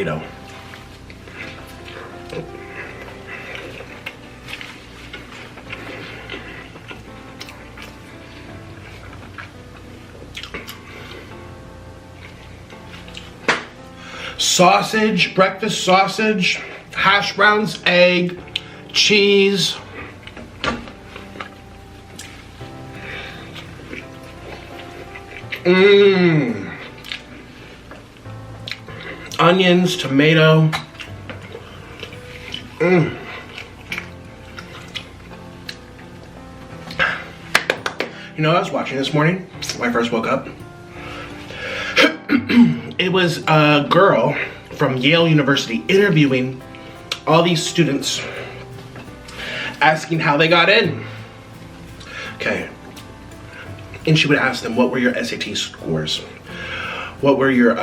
burrito. Sausage, breakfast sausage, hash browns, egg, cheese. Onions, tomato. You know what I was watching this morning when I first woke up? It was a girl from Yale University interviewing all these students, asking how they got in. Okay. And she would ask them, what were your SAT scores? What were your